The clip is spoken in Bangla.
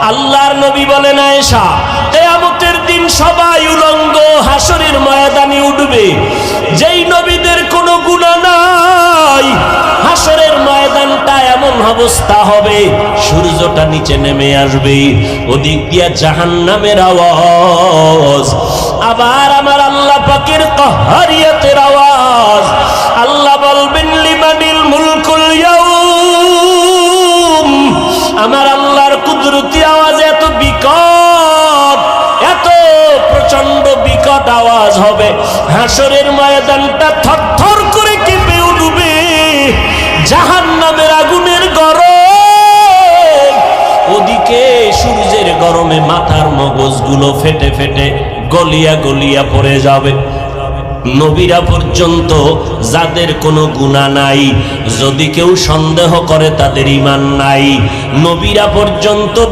আল্লাহর নবী বলেন, আয়েশা, কিয়ামতের দিন সবাই উলঙ্গ হাসরের ময়দানে উঠবে। যেই নবীদের কোনো গুনাহ নাই, হাসরের ময়দানটা এমন অবস্থা হবে, সূর্যটা নিচে নেমে আসবে, ওদিক দিয়া জাহান্নামের আওয়াজ, আবার আমার আল্লাহ পাকের কাহারিয়াতের আওয়াজ। আল্লাহ বলবেন, লিমানিল মুলকুল ইয়াউম। আমার আল্লাহর কুদরতি আওয়াজ এত বিকট, এত প্রচন্ড বিকট আওয়াজ হবে, হাসরের ময়দানটা থরথর করে কেঁপে উঠবে। জাহান্নামের আগুনের গরম, ওদিকে সূর্যের গরমে মাথার মগজগুলো ফেটে ফেটে গলিয়া গলিয়া পড়ে যাবে। নবীরা পর্যন্ত যাদের কোনো গুনাহ নাই, যদি কেউ সন্দেহ করে তাদের ঈমান নাই, নবীরা পর্যন্ত